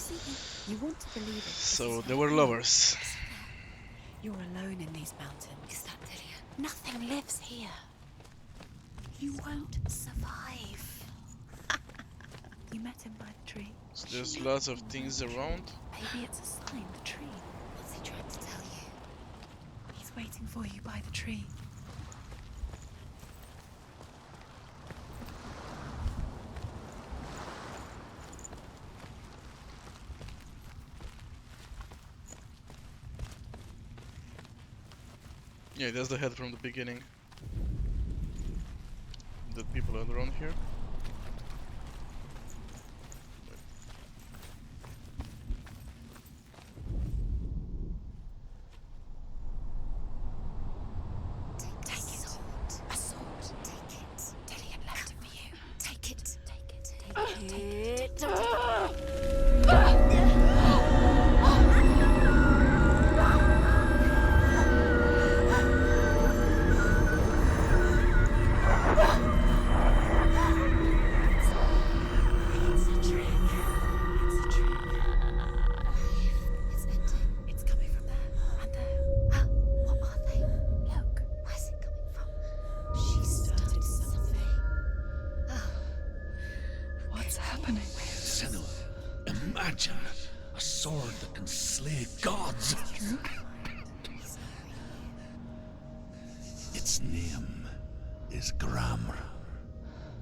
see, you want to believe it. So they were lovers. You're alone in these mountains. Is that Delia? Nothing lives here. You won't survive. You met him by the tree. So there's lots of things around. Maybe it's a sign, the tree. What's he trying to tell you? He's waiting for you by the tree. Yeah, that's the head from the beginning. The people are around here. Take it. A sword. Take it. Delia left it for you. Take it. Take it. Take it. Imagine a sword that can slay gods. Its name is Gramr.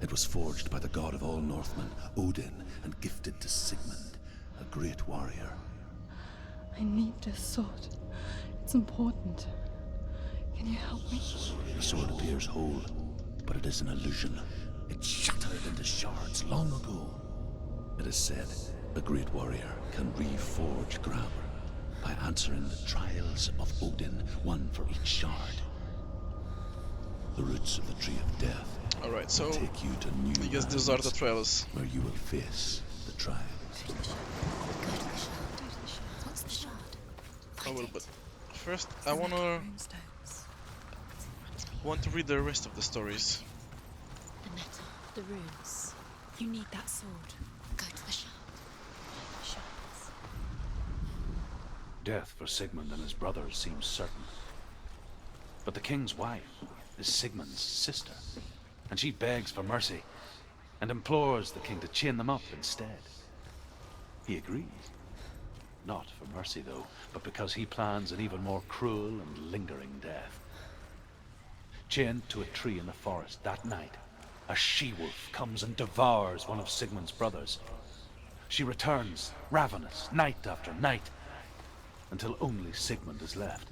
It was forged by the god of all Northmen, Odin, and gifted to Sigmund, a great warrior. I need this sword. It's important. Can you help me? The sword appears whole, but it is an illusion. It shattered into shards long ago. It is said a great warrior can reforge Gramr by answering the trials of Odin, one for each shard. The roots of the tree of death Alright, so take you to new I guess these are the trials. where you will face the trials. What's the shard? Oh well, but first I want to read the rest of the stories. The metal, the runes. You need that sword. Go to the shard. Shards. Death for Sigmund and his brothers seems certain. But the king's wife is Sigmund's sister, and she begs for mercy and implores the king to chain them up instead. He agrees. Not for mercy, though, but because he plans an even more cruel and lingering death. Chained to a tree in the forest that night, a she-wolf comes and devours one of Sigmund's brothers. She returns, ravenous, night after night, until only Sigmund is left.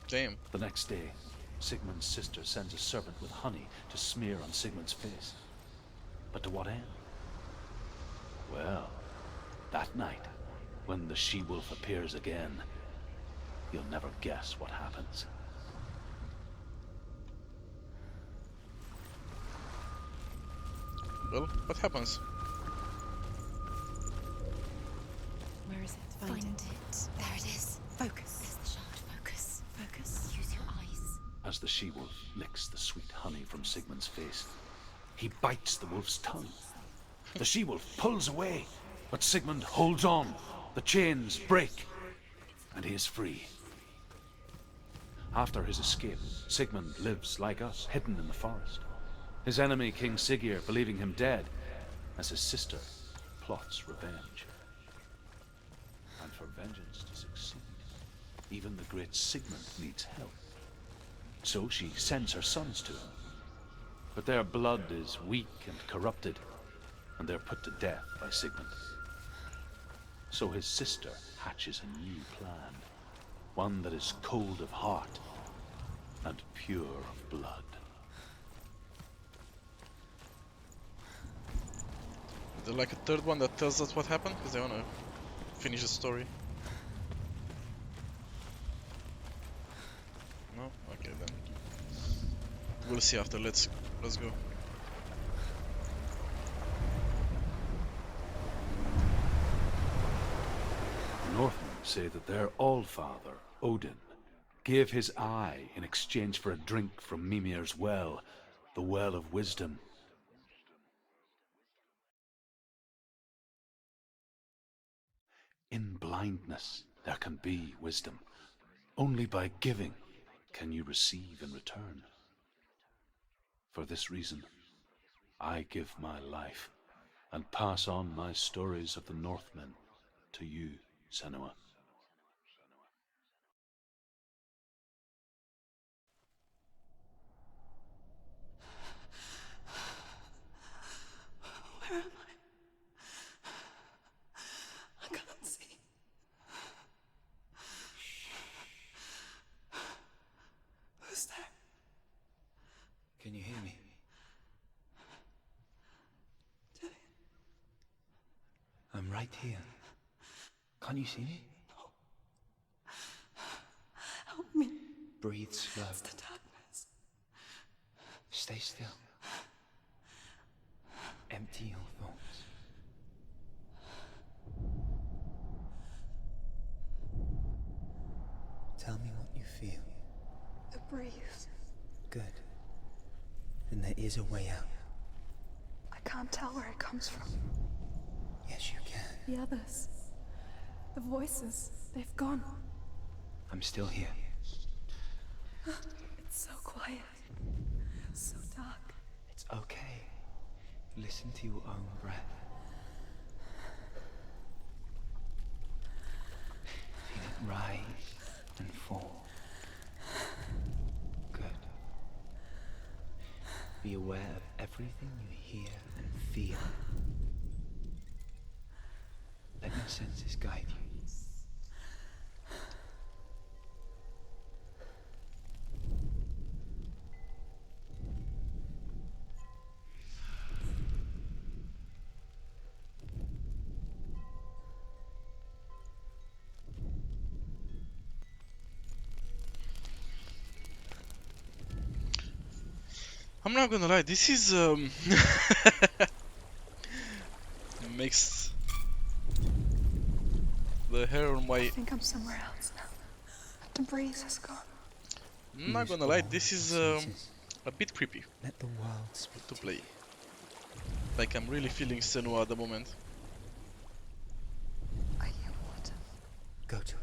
Damn. The next day, Sigmund's sister sends a serpent with honey to smear on Sigmund's face. But to what end? Well, that night, when the she-wolf appears again, you'll never guess what happens. Well, what happens? Where is it? Find it. There it is. Focus. There's the shard. Focus. Focus. Use your eyes. As the she-wolf licks the sweet honey from Sigmund's face, he bites the wolf's tongue. The she-wolf pulls away, but Sigmund holds on. The chains break, and he is free. After his escape, Sigmund lives like us, hidden in the forest. His enemy, King Siggeir, believing him dead, as his sister plots revenge. And for vengeance to succeed, even the great Sigmund needs help. So she sends her sons to him. But their blood is weak and corrupted, and they're put to death by Sigmund. So his sister hatches a new plan, one that is cold of heart and pure of blood. Is there like a third one that tells us what happened? Because I wanna finish the story. No? Okay then. We'll see after. Let's go. Northmen say that their Allfather, Odin, gave his eye in exchange for a drink from Mimir's well, the Well of Wisdom. In blindness there can be wisdom. Only by giving can you receive in return. For this reason, I give my life and pass on my stories of the Northmen to you, Senua. Where am I? I can't see. Who's there? Can you hear me? I'm right here. Can't you see me? Help me. Breathe slow. It's the darkness. Stay still. Empty your thoughts. Tell me what you feel. The breeze. Good. Then there is a way out. I can't tell where it comes from. Yes, you can. The others. The voices. They've gone. I'm still here. It's so quiet. So dark. It's okay. Listen to your own breath. Feel it rise and fall. Good. Be aware of everything you hear and feel. Let your senses guide you. I'm not gonna lie, this is makes the hair on my. I think I'm somewhere else now. The breeze has gone. I'm not gonna lie, this is a bit creepy Let the world speak to play. Like I'm really feeling Senua at the moment. I hear water. Go to it.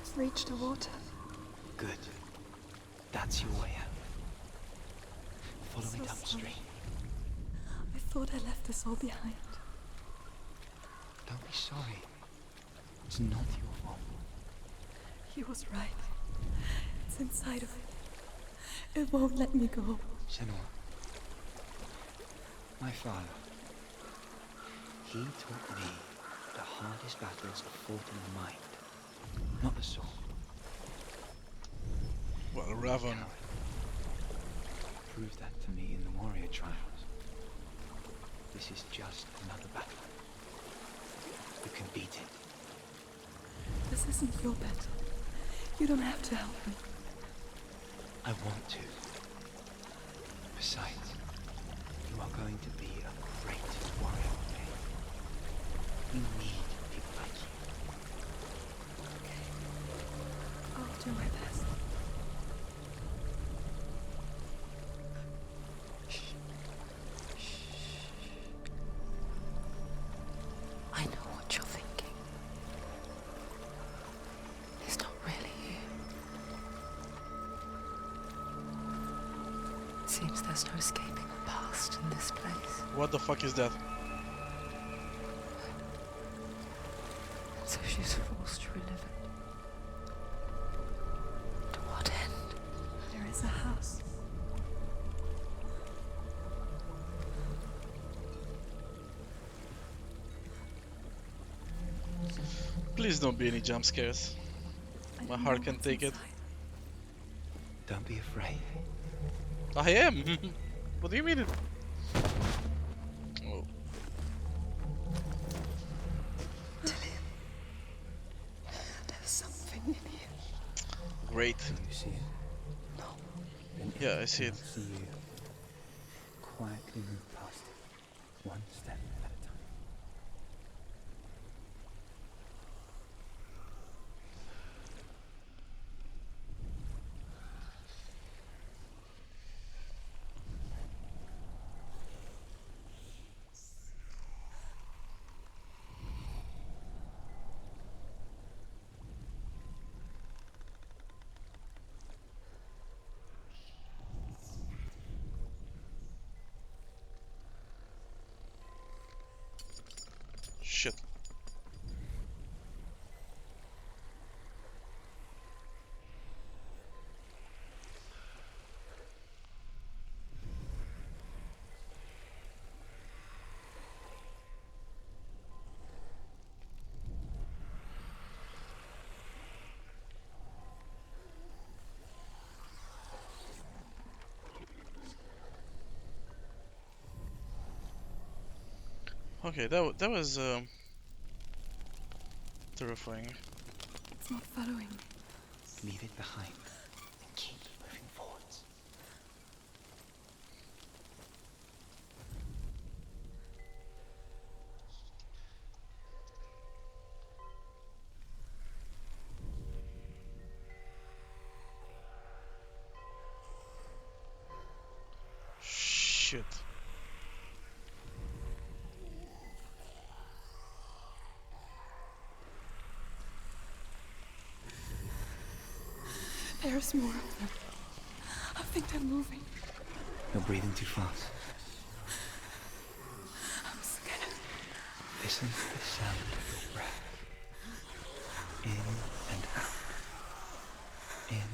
I've reached the water. Good. That's your way out. Follow So me downstream. sorry. I thought I left us all behind. Don't be sorry. It's not your fault. He was right. It's inside of it. It won't let me go. Senua. My father. He taught me the hardest battles are fought in the mind, not the sword. Well, Raven. Proved that to me in the warrior trials. This is just another battle. You can beat it. This isn't your battle. You don't have to help me. I want to. Besides, you are going to be a great warrior one day. We need people like you. Okay. I'll do my best. I know what you're thinking. He's not really here. Seems there's no escaping the past in this place. What the fuck is that? So she's forced to relive it. To what end? There is a house. Please don't be any jump scares. I My don't heart know can what's take it. inside. Don't be afraid. I am! What do you mean? Oh. There's something in here. Great. Can you see it? No. Then Yeah, I see it. see you. Quietly move past it, one step at a time. shit. Okay, that was terrifying. It's not following. Leave it behind and keep moving forwards. Shit. There's more of them. I think they're moving. You're breathing too fast. I'm scared. Listen to the sound of your breath. In and out. In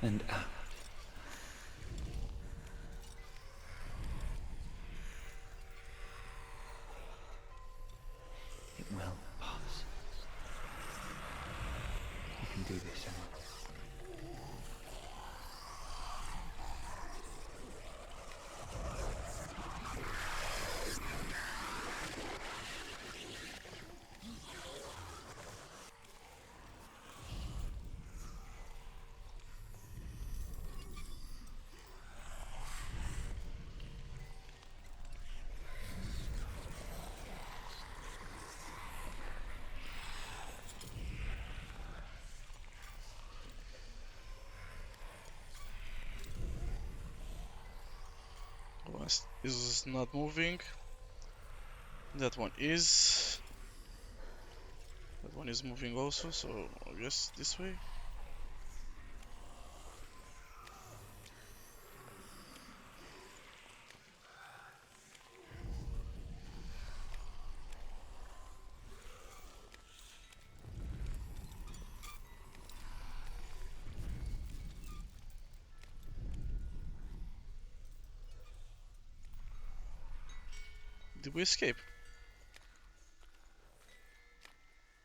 and out. It will pass. You can do this, Emma. One is not moving. That one is. That one is moving also, so I guess this way. Did we escape?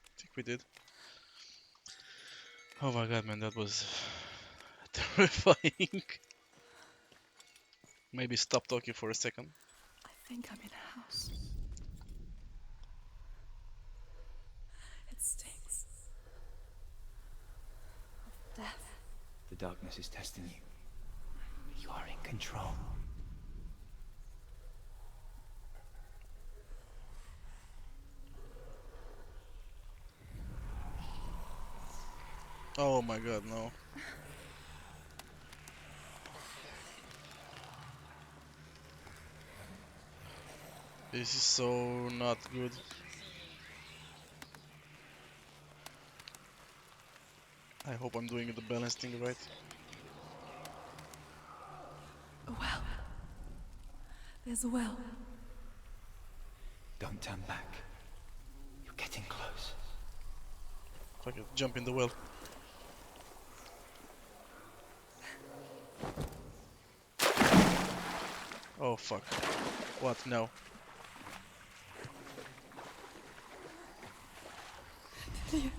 I think we did. Oh my god, man, that was terrifying. Maybe stop talking for a second. I think I'm in a house. It stinks. Of death. The darkness is testing you. You are in control. Oh my god, no. This is so not good. I hope I'm doing the balance thing right. A well. There's a well. Don't turn back. You're getting close. Fuck it, jump in the well. Oh fuck. What now? Delia.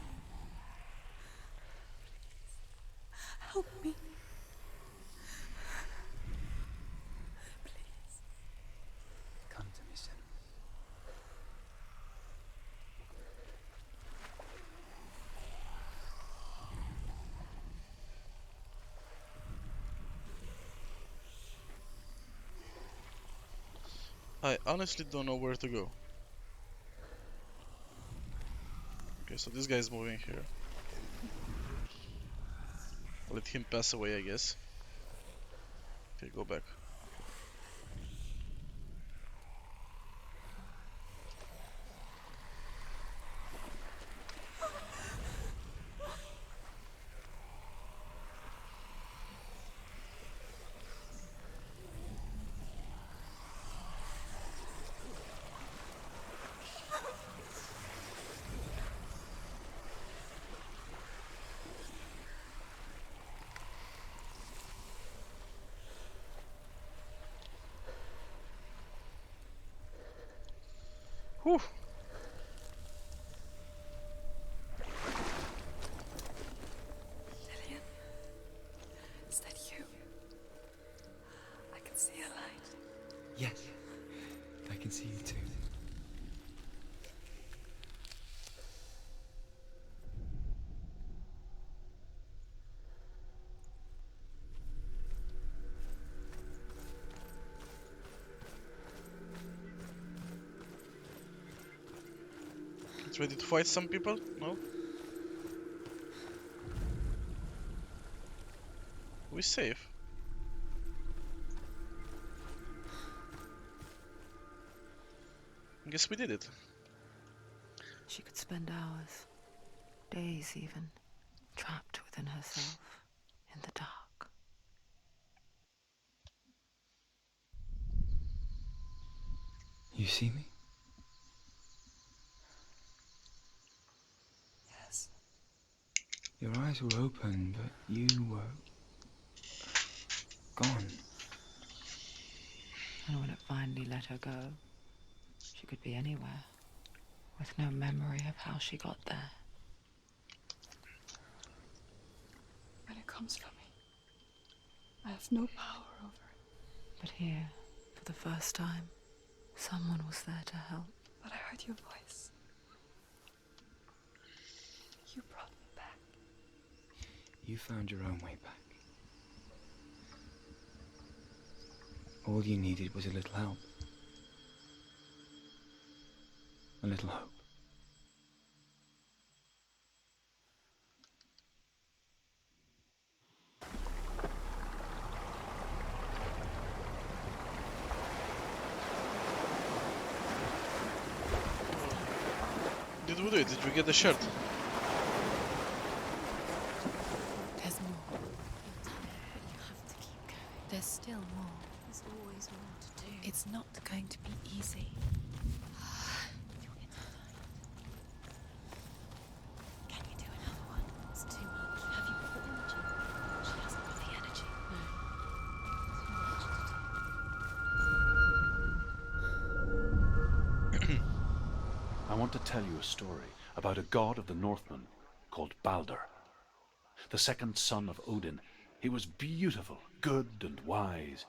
Help me. Please. Come to me, Senua. I honestly don't know where to go. Okay, so this guy is moving here. Let him pass away, I guess. Okay, go back. Whew. Lillian, is that you? I can see a light. Yes, I can see you too. It's ready to fight some people? No? We're safe. Guess we did it. She could spend hours, days even, trapped within herself, in the dark. You see me? Yes. Your eyes were open, but you were gone. And when it finally let her go, she could be anywhere, with no memory of how she got there. When it comes for me, I have no power over it. But here, for the first time, someone was there to help. But I heard your voice. You brought me back. You found your own way back. All you needed was a little help. A little hope. Did we do it? Did we get the shirt? There's more. You're tired, but you have to keep going. There's still more. There's always more to do. It's not going to be easy. You'll get tired. Can you do another one? It's too much. Have you put the energy? She hasn't got the energy. No. Too much to do. I want to tell you a story about a god of the Northmen called Balder. The second son of Odin. He was beautiful, good and wise.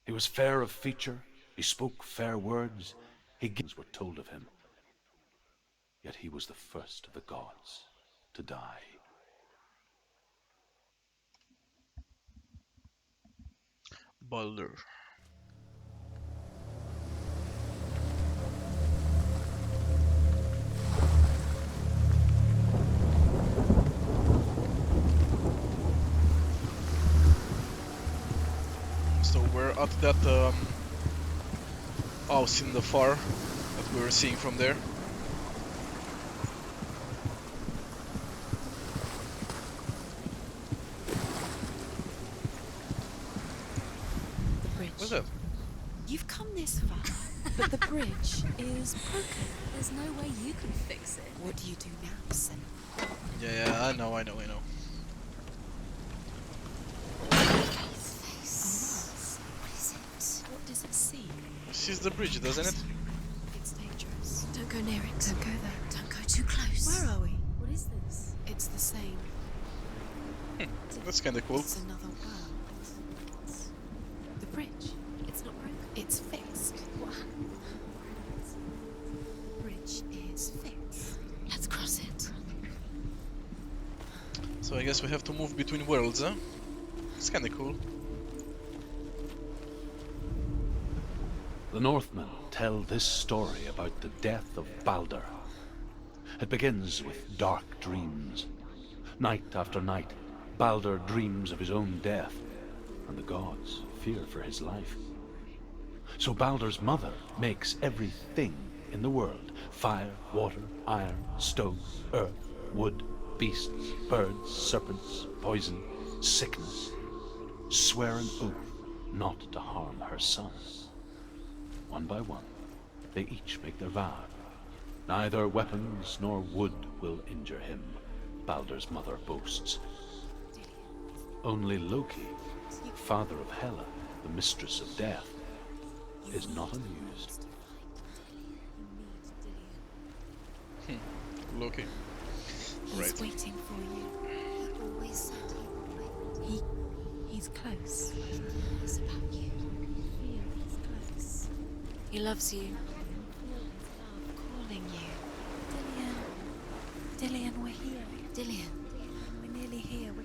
He was fair of feature, he spoke fair words, things were told of him. Yet he was the first of the gods to die. Balder. So we're at that house in the far that we were seeing from there. The bridge. What's that? You've come this far, but the bridge is broken. There's no way you can fix it. What do you do now, Sen? Yeah, I know. What is it? What does it see? This is the bridge, doesn't it? It's dangerous. Don't go near it. Don't go there. Don't go too close. Where are we? What is this? It's the same. That's kinda cool. It's another world. The bridge. It's not broken. It's fixed. What? The bridge is fixed. Let's cross it. So I guess we have to move between worlds, huh? It's kinda cool. The Northmen tell this story about the death of Balder. It begins with dark dreams. Night after night, Balder dreams of his own death, and the gods fear for his life. So Balder's mother makes everything in the world: fire, water, iron, stone, earth, wood, beasts, birds, serpents, poison, sickness, swear an oath not to harm her son. One by one, they each make their vow. Neither weapons nor wood will injure him, Balder's mother boasts. Only Loki, father of Hela, the mistress of death, is not amused. Loki. He's Right. waiting for you. He always said he would wait. He's close. He cares about you. Feel he's close. He loves you. Calling you. Dillian. Dillian, we're here. Dillian. We're nearly here. We're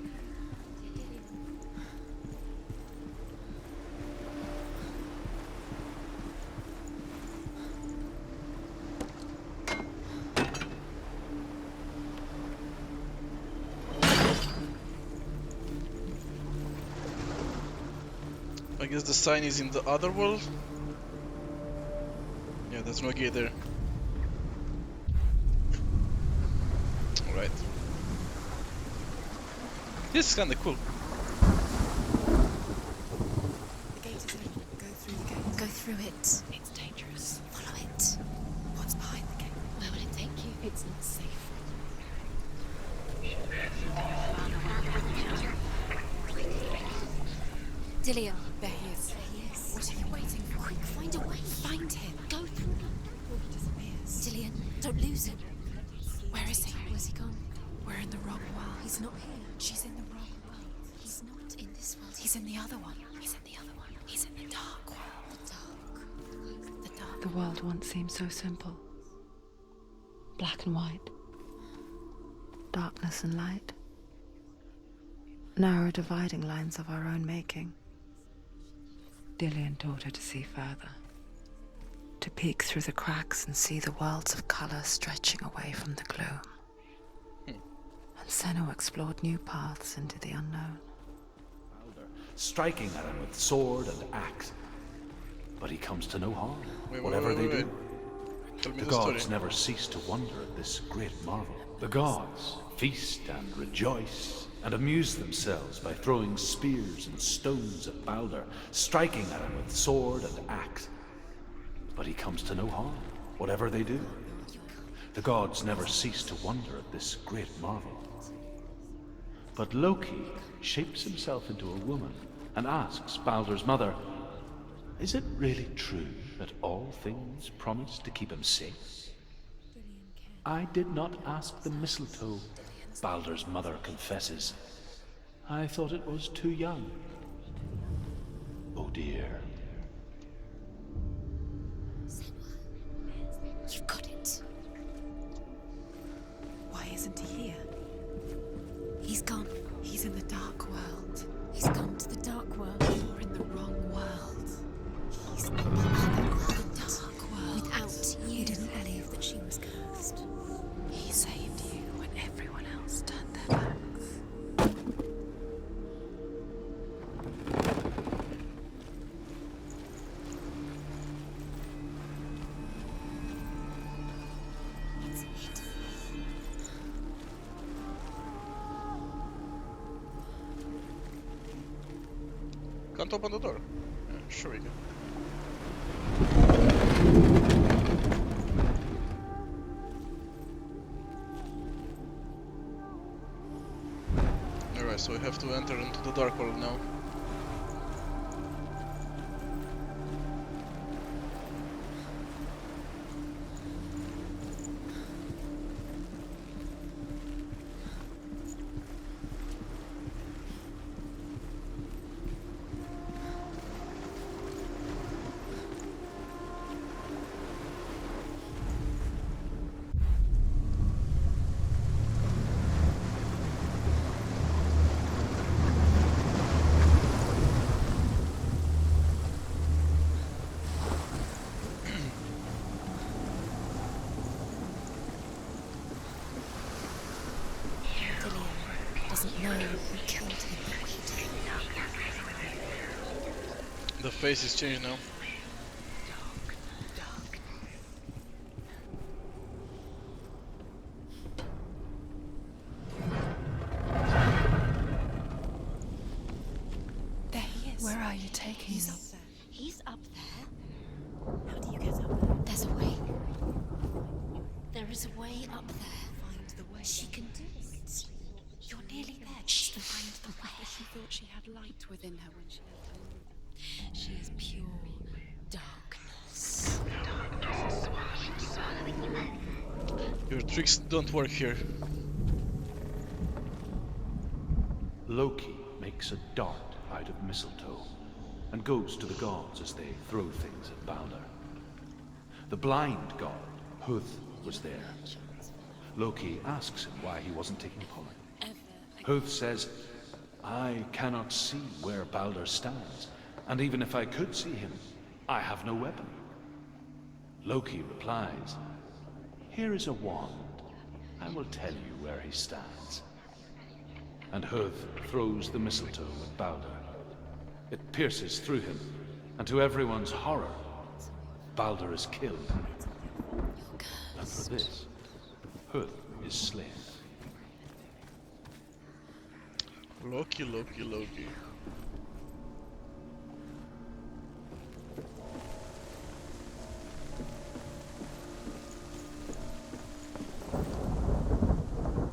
I guess the sign is in the other world. Yeah, there's no gate there. Alright. This is kinda cool. The gate is open. Go through the gate. Go through it. It's dangerous. Follow it. What's behind the gate? Where will it take you? It's not safe. Dillian. There he is. There he is. What are you waiting for? Quick, find a way. Find him. Go through them. Before he disappears. Dillian, don't lose him. Where is he? Where's he gone? We're in the wrong world. He's not here. She's in the wrong world. He's not in this world. He's in the other one. He's in the other one. He's in the dark world. the dark. The dark. The world once seemed so simple. Black and white. Darkness and light. Narrow dividing lines of our own making. Dillian taught her to see further. To peek through the cracks and see the worlds of color stretching away from the gloom. And Senua explored new paths into the unknown. Striking at him with sword and axe. But he comes to no harm, Wait, whatever they wait. do. Tell me The the story. gods never cease to wonder at this great marvel. The gods feast and rejoice and amuse themselves by throwing spears and stones at Balder, striking at him with sword and axe. But he comes to no harm, whatever they do. The gods never cease to wonder at this great marvel. But Loki shapes himself into a woman and asks Balder's mother, "Is it really true that all things promise to keep him safe?" "I did not ask the mistletoe," Balder's mother confesses. "I thought it was too young." Oh dear. You've got it. Why isn't he here? He's gone. He's in the dark world. He's gone to the dark world. You're in the wrong world. He's in the other world. The dark world. Without you didn't believe that she was cursed. He saved you when everyone else turned their backs. It's it. Can't open the door. Sure we can. Alright, so we have to enter into the dark world now. Dillian doesn't know who killed him, but we do. The face is changed now. There he is. Where are you taking He's me? up there. He's up there. How do you get up there? There's a way. There is a way up there. Find the way. She can do it. You're nearly there. Just to find the way. She thought she had light within her when she left her room. She is pure, dark Your tricks don't work here. Loki makes a dart out of mistletoe and goes to the gods as they throw things at Balder. The blind god, Huth, was there. Loki asks him why he wasn't taking part. Huth says, I cannot see where Balder stands, and even if I could see him, I have no weapon. Loki replies, here is a wand. I will tell you where he stands. And Huth throws the mistletoe at Balder. It pierces through him, and to everyone's horror, Balder is killed. And for this, Huth is slain. Loki, Loki, Loki.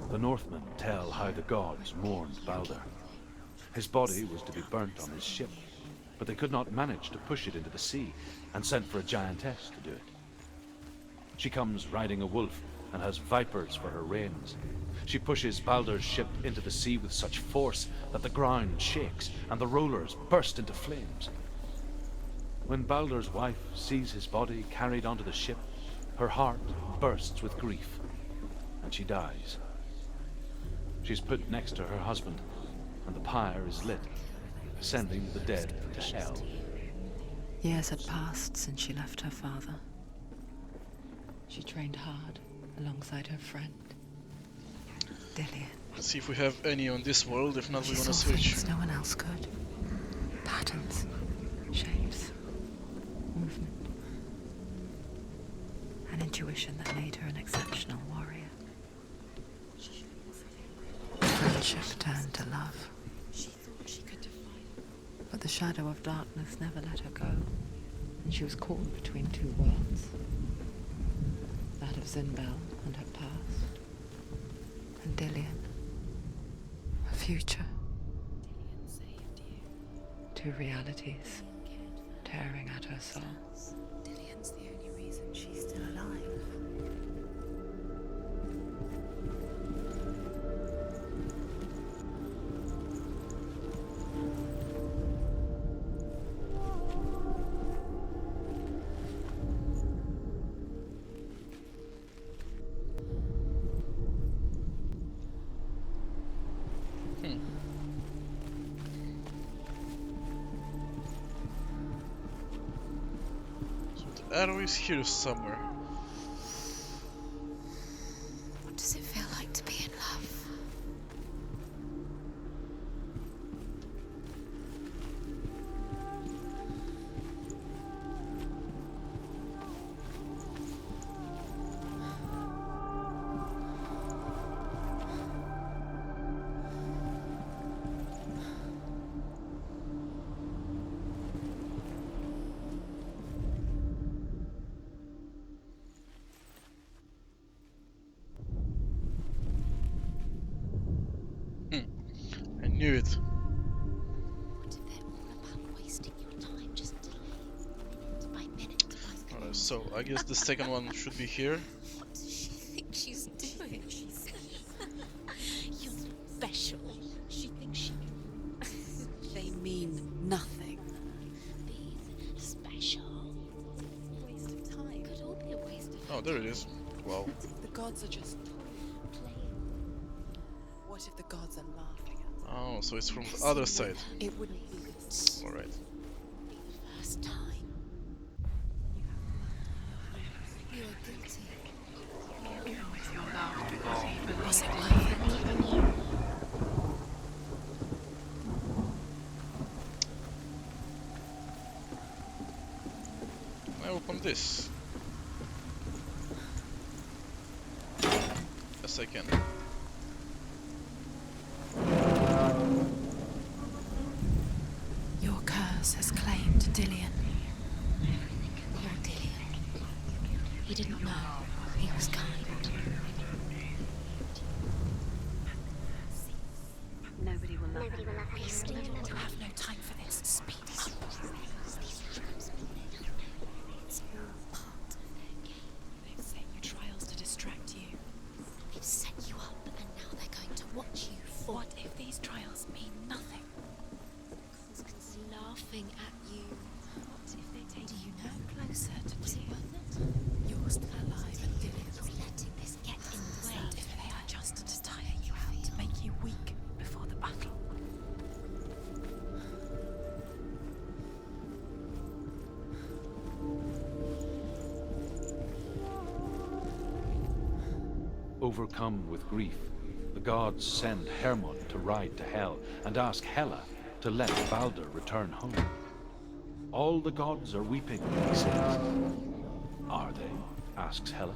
The Northmen tell how the gods mourned Balder. His body was to be burnt on his ship, but they could not manage to push it into the sea and sent for a giantess to do it. She comes riding a wolf and has vipers for her reins. She pushes Balder's ship into the sea with such force that the ground shakes and the rollers burst into flames. When Balder's wife sees his body carried onto the ship, her heart bursts with grief, and she dies. She's put next to her husband, and the pyre is lit, sending the dead to hell. Years had passed since she left her father. She trained hard alongside her friend, Dillian. Let's see if we have any on this world. If not, She we're gonna saw switch. things no one else could. Patterns, shapes, movement. An intuition that made her an exceptional warrior. Friendship turned to love. But the shadow of darkness never let her go, and she was caught between two worlds. That of Zinbel and her past, and Dillian, her future. Two realities tearing at her soul. Dillian's the only reason she's still alive. Arrow is here somewhere. What does it feel like to be in love? I knew it. What if they're all about wasting your time, just minute by minute? Alright, so I guess the second one should be here. What does she think she's doing? You're special. She thinks she can They mean nothing. be special. Waste of time. Could all be a waste of Oh, there it is. Wow. The gods are just playing. What if the gods are laughing at us? Oh, so it's from the other side. It wouldn't be this. Alright. Be the first time. You're guilty. Was it worth it? I open this. Yes, I can. Your curse has claimed Dillian. Poor Dillian. He didn't know. He was kind. Nobody will love her. You have no time for this. Speed up. It's all part of their game. They've set you Overcome with grief, the gods send Hermod to ride to Hell and ask Hela to let Balder return home. All the gods are weeping, he says. Are they? Asks Hela.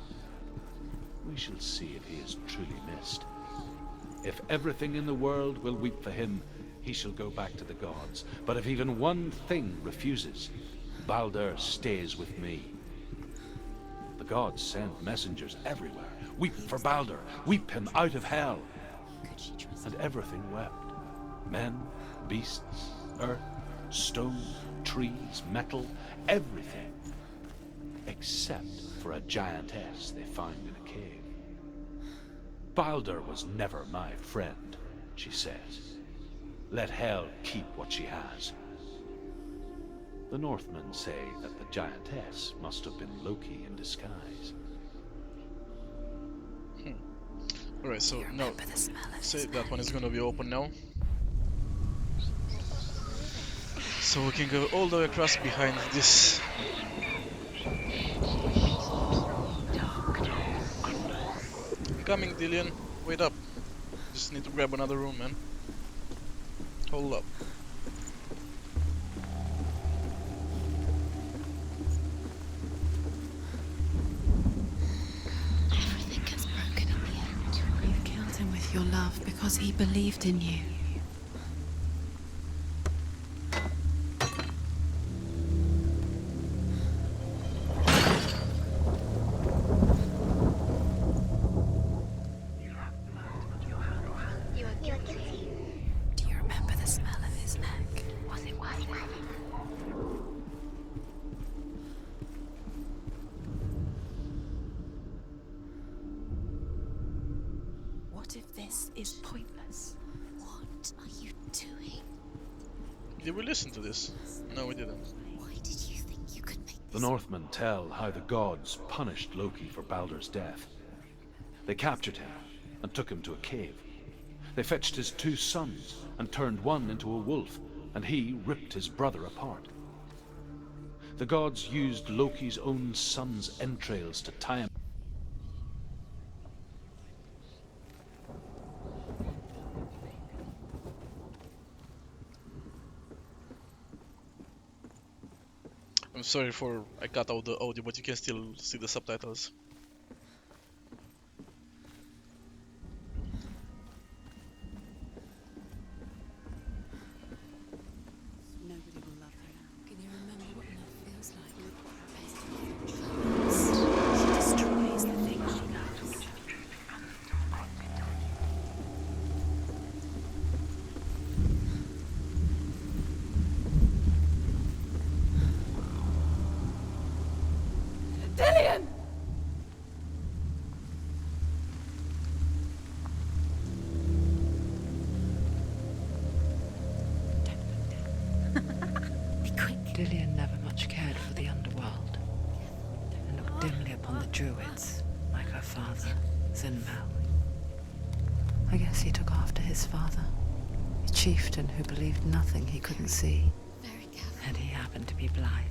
We shall see if he is truly missed. If everything in the world will weep for him, he shall go back to the gods. But if even one thing refuses, Balder stays with me. The gods send messengers everywhere. Weep for Balder, weep him out of hell. And everything wept. Men, beasts, earth, stone, trees, metal, everything. Except for a giantess they find in a cave. Balder was never my friend, she says. Let Hel keep what she has. The Northmen say that the giantess must have been Loki in disguise. Alright, so no, say that one is gonna be open now. So we can go all the way across behind this. Coming, Dillian. Wait up. Just need to grab another room, man. Hold up. Everything gets broken in the end. You killed him with your love because he believed in you. Do you remember the smell of his neck? Was it worth it? What if this is pointless? What are you doing? Did we listen to this? No, we didn't. Why did you think you could make The Northmen tell how the gods punished Loki for Balder's death. They captured him and took him to a cave. They fetched his 2 sons and turned one into a wolf, and he ripped his brother apart. The gods used Loki's own son's entrails to tie him. I'm sorry for I cut out the audio, but you can still see the subtitles. Nobody will love her now. Can you remember what love feels like? She destroys the things she loves. Dillian! Be quick. Dillian never much cared for the underworld, and looked dimly upon the druids, like her father, Zinmel. I guess he took after his father, a chieftain who believed nothing he couldn't see, Very careful. and he happened to be blind.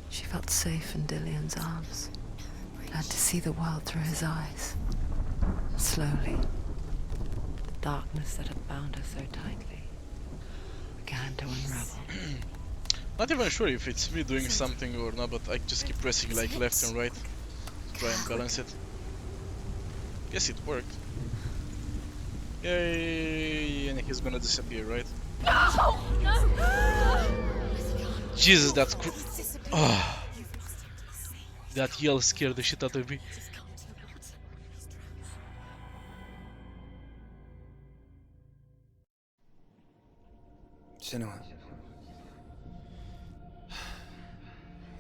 She felt safe in Dillian's arms, glad to see the world through his eyes. Slowly, the darkness that had bound her so tightly began to unravel. Not even sure if it's me doing something or not, but I just keep pressing like left and right to try and balance it. Guess it worked. Yay! And he's gonna disappear, right? No! No! Jesus, that's that yell scared the shit out of me. Senua,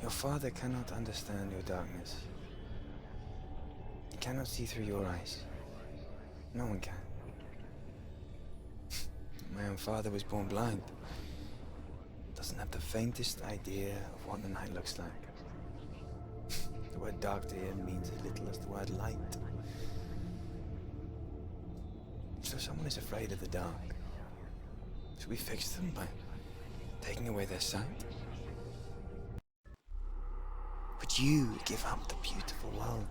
your father cannot understand your darkness. He cannot see through your eyes. No one can. My own father was born blind. Doesn't have the faintest idea of what the night looks like. The word dark to him means as little as the word light. So someone is afraid of the dark. Should we fix them by taking away their sight? Would you give up the beautiful world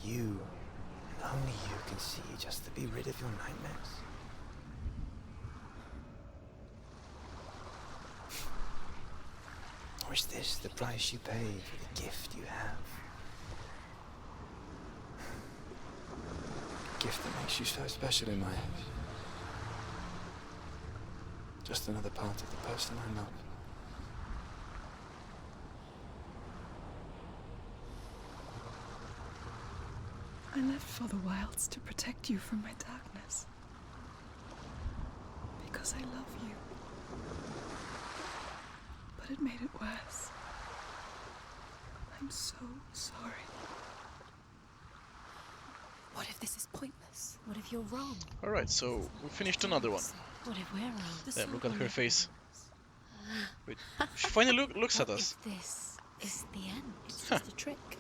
You, and only you can see just to be rid of your nightmares. Or is this the price you pay for the gift you have? A gift that makes you so special in my eyes. Just another part of the person I love. I left for the wilds to protect you from my darkness. Because I love you. But it made it worse. I'm so sorry. What if this is pointless? What if you're wrong? Alright, so we finished another one. What if we're wrong? Damn, look at her face. Wait, she finally looks at us. If this is the end? It's just a trick.